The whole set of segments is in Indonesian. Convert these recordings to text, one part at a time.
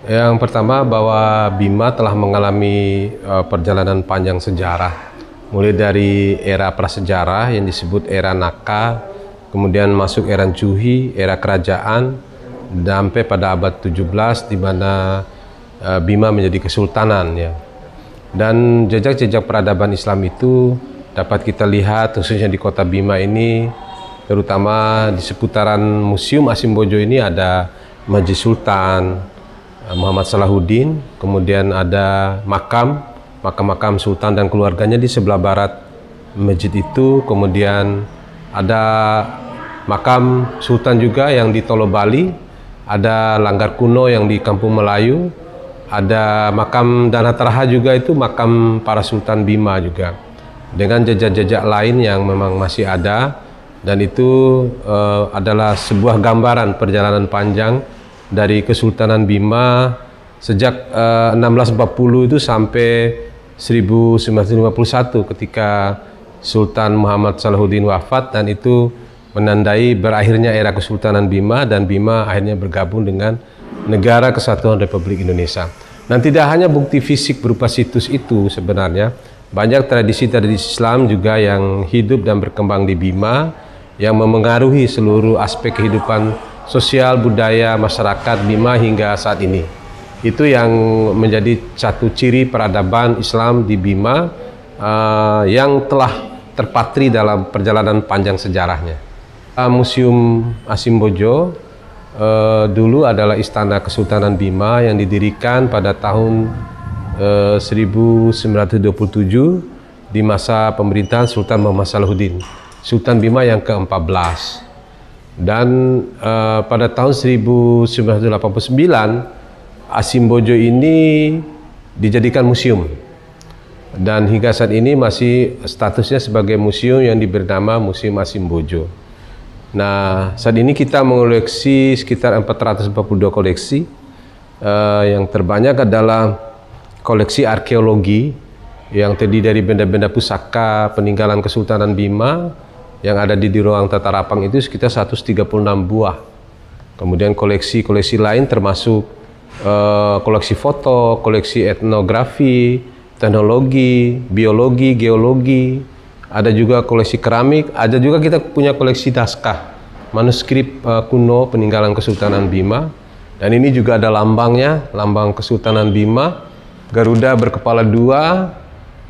Yang pertama bahwa Bima telah mengalami perjalanan panjang sejarah, mulai dari era prasejarah yang disebut era Naka, kemudian masuk era Juhi, era kerajaan, dan sampai pada abad 17 di mana Bima menjadi kesultanan ya. Dan jejak-jejak peradaban Islam itu dapat kita lihat khususnya di kota Bima ini, terutama di seputaran Museum Asimbojo ini ada Masjid Sultan Muhammad Salahuddin, kemudian ada makam Sultan dan keluarganya di sebelah barat masjid itu, kemudian ada makam Sultan juga yang di Tolo Bali, ada Langgar Kuno yang di Kampung Melayu, ada makam Danatarha juga, itu makam para Sultan Bima juga, dengan jejak-jejak lain yang memang masih ada, dan itu adalah sebuah gambaran perjalanan panjang dari Kesultanan Bima sejak 1640 itu sampai 1951 ketika Sultan Muhammad Salahuddin wafat, dan itu menandai berakhirnya era Kesultanan Bima, dan Bima akhirnya bergabung dengan Negara Kesatuan Republik Indonesia. Dan tidak hanya bukti fisik berupa situs itu, sebenarnya banyak tradisi-tradisi Islam juga yang hidup dan berkembang di Bima yang memengaruhi seluruh aspek kehidupan sosial budaya masyarakat Bima hingga saat ini. Itu yang menjadi satu ciri peradaban Islam di Bima yang telah terpatri dalam perjalanan panjang sejarahnya. Museum Asimbojo dulu adalah Istana Kesultanan Bima yang didirikan pada tahun 1927 di masa pemerintahan Sultan Muhammad Salahuddin, Sultan Bima yang ke-14. Dan pada tahun 1989 Asimbojo ini dijadikan museum, dan hingga saat ini masih statusnya sebagai museum yang diberi nama Museum Asimbojo. Nah, saat ini kita mengoleksi sekitar 442 koleksi. Yang terbanyak adalah koleksi arkeologi yang terdiri dari benda-benda pusaka peninggalan Kesultanan Bima yang ada di ruang Tata Rapang itu sekitar 136 buah. Kemudian koleksi-koleksi lain termasuk koleksi foto, koleksi etnografi, teknologi, biologi, geologi, ada juga koleksi keramik, ada juga kita punya koleksi naskah, manuskrip kuno peninggalan Kesultanan Bima. Dan ini juga ada lambangnya, lambang Kesultanan Bima, Garuda berkepala dua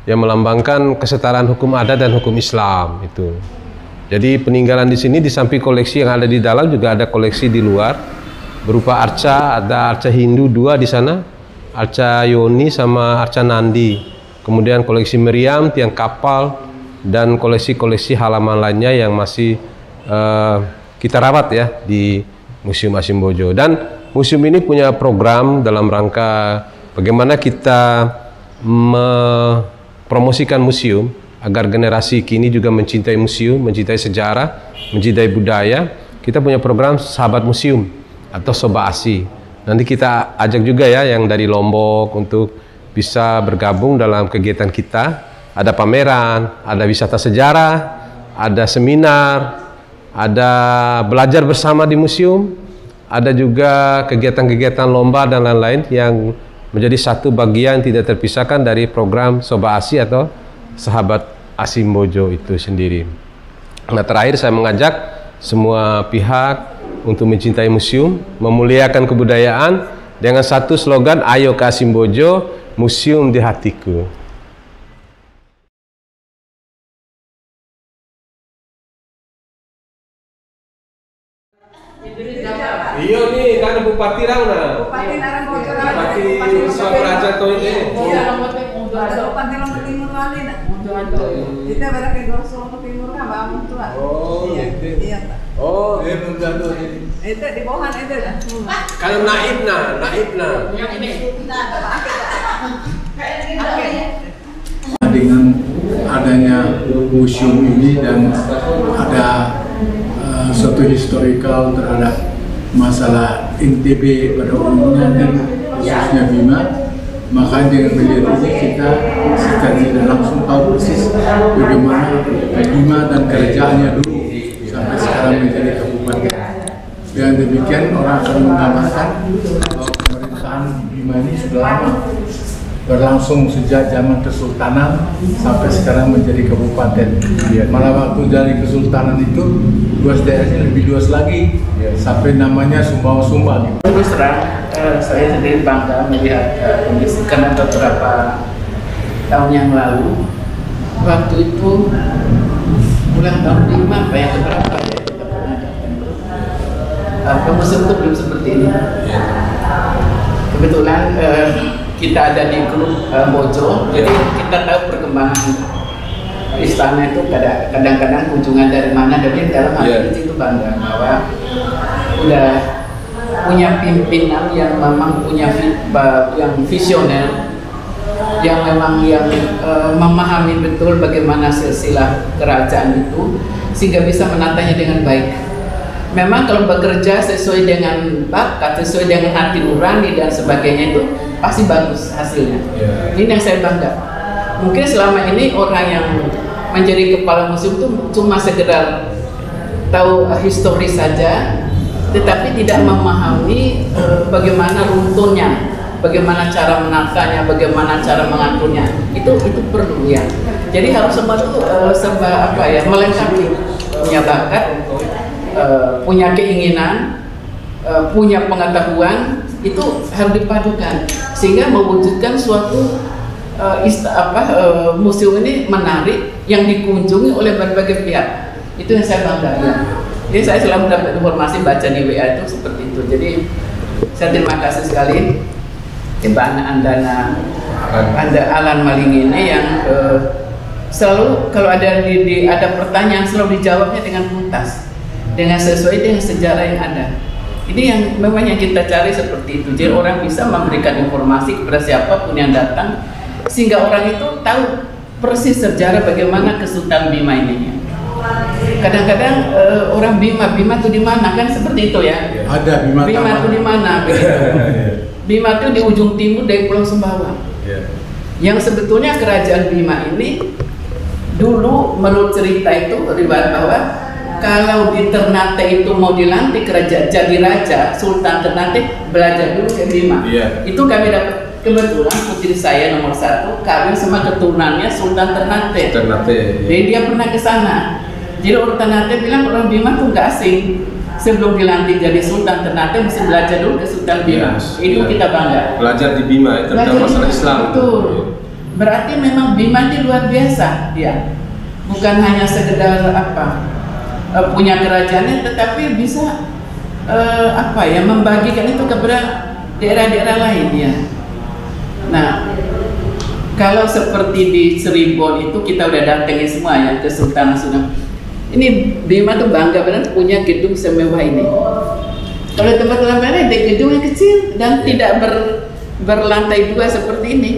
yang melambangkan kesetaraan hukum adat dan hukum Islam itu. Jadi peninggalan di sini di samping koleksi yang ada di dalam juga ada koleksi di luar berupa arca, ada arca Hindu 2 di sana, arca Yoni sama arca Nandi. Kemudian koleksi meriam, tiang kapal, dan koleksi-koleksi halaman lainnya yang masih kita rawat ya di Museum Asimbojo. Dan museum ini punya program dalam rangka bagaimana kita mempromosikan museum agar generasi kini juga mencintai museum, mencintai sejarah, mencintai budaya. Kita punya program Sahabat Museum atau Soba Asi. Nanti kita ajak juga ya yang dari Lombok untuk bisa bergabung dalam kegiatan kita. Ada pameran, ada wisata sejarah, ada seminar, ada belajar bersama di museum, ada juga kegiatan-kegiatan lomba dan lain-lain yang menjadi satu bagian tidak terpisahkan dari program Soba Asi atau Sahabat Asimbojo itu sendiri. Nah, terakhir saya mengajak semua pihak untuk mencintai museum, memuliakan kebudayaan dengan satu slogan, ayo ke Asimbojo, museum di hatiku. Iya nih, kan Bupati Rangna. Bupati Narang Bogor. Bupati Swaparaja to ini. Iya, Bupati Lombok Timur wali nak. Kita berada di Lombok Timur kan bangun tua. Oh, iya. Oh, Munjado ini. Itu di bawah itu dah. Kalau naibna. Yang ini. Dengan adanya museum ini dan ada suatu historical terhadap masalah NTB pada umumnya dan khususnya Bima, maka dengan melihat ini kita secara tidak langsung tahu persis bagaimana Bima dan kerajaannya dulu sampai sekarang menjadi kabupaten. Dengan demikian orang akan menggambarkan bahwa pemerintahan Bima ini sudah lama berlangsung sejak zaman Kesultanan sampai sekarang menjadi kabupaten. Malah waktu dari Kesultanan itu luas daerahnya lebih luas lagi, sampai namanya Sumbawa. Terus terang, saya sendiri bangga melihat kondisi karena beberapa tahun yang lalu, waktu itu ulang tahun 5 apa yang keberapa ya kita pernah datang. Museum itu belum seperti ini. Kebetulan kita ada di grup Mojo, jadi kita tahu perkembangan istana itu kadang-kadang kunjungan dari mana, jadi dalam hal ini itu bangga bahwa udah punya pimpinan yang memang punya yang visioner, yang memang memahami betul bagaimana silsilah kerajaan itu sehingga bisa menatanya dengan baik. Memang kalau bekerja sesuai dengan bakat, sesuai dengan hati nurani dan sebagainya itu pasti bagus hasilnya. Ini yang saya bangga. Mungkin selama ini orang yang menjadi kepala museum itu cuma sekedar tahu histori saja, tetapi tidak memahami bagaimana runtunnya, bagaimana cara menatanya, bagaimana cara mengaturnya. Itu perlu ya. Jadi harus semua itu serba melengkapi, punya bakat, punya keinginan, punya pengetahuan, itu harus dipadukan sehingga mewujudkan suatu museum ini menarik yang dikunjungi oleh berbagai pihak. Itu yang saya bangga ya. Jadi saya selalu dapat informasi baca di WA itu seperti itu. Jadi saya terima kasih sekali kepada Anda Alan Maling ini yang selalu kalau ada ada pertanyaan selalu dijawabnya dengan tuntas, dengan sesuai dengan sejarah yang ada. Ini yang memang yang kita cari seperti itu. Jadi orang bisa memberikan informasi kepada siapapun yang datang sehingga orang itu tahu persis sejarah bagaimana Kesultanan Bima ini. Kadang-kadang orang Bima itu di mana kan seperti itu ya. Ada Bima itu di mana begitu. Bima itu di ujung timur dari Pulau Sumbawa. Yang sebetulnya kerajaan Bima ini dulu menurut cerita itu riwayat bahwa kalau di Ternate itu mau dilantik jadi raja, Sultan Ternate belajar dulu ke Bima. Itu kami dapat kebetulan putri saya nomor 1 kawin sama keturunannya Sultan Ternate. Jadi dia pernah ke sana. Jadi orang Ternate bilang orang Bima tuh nggak asing. Sebelum dilantik jadi Sultan Ternate mesti belajar dulu ke Sultan Bima. Itu kita bangga. Belajar di Bima tentang masalah Islam. Betul. Berarti memang Bima ini luar biasa dia. Bukan hanya sekedar punya kerajaannya, tetapi bisa membagikan itu kepada daerah-daerah lain ya. Nah, kalau seperti di Cirebon itu kita udah datengin semua ya ke Sultan sudah. Ini Bima tuh bangga benar punya gedung semewah ini. Kalau tempat lain ada gedung yang kecil dan tidak berlantai 2 seperti ini.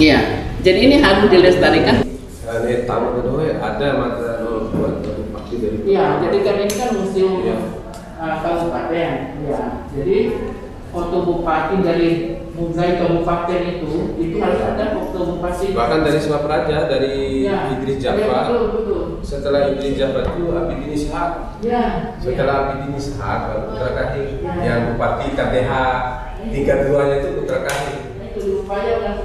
Iya. Jadi ini harus dilestarikan. Tamu kedua ada mata pasti dari. Iya, jadi kan ini kan museum kabupaten. Ya, jadi foto bupati dari Muzaik kabupaten itu harus ada foto bupati. Bahkan dari Sumapraja, dari Idris Jafar. Betul. Setelah Idris Jafar itu Abidin Ishak. Setelah Abidin Ishak baru Putra Kahing. Yang bupati KTH 3 duanya itu Putra Kahing. Itu supaya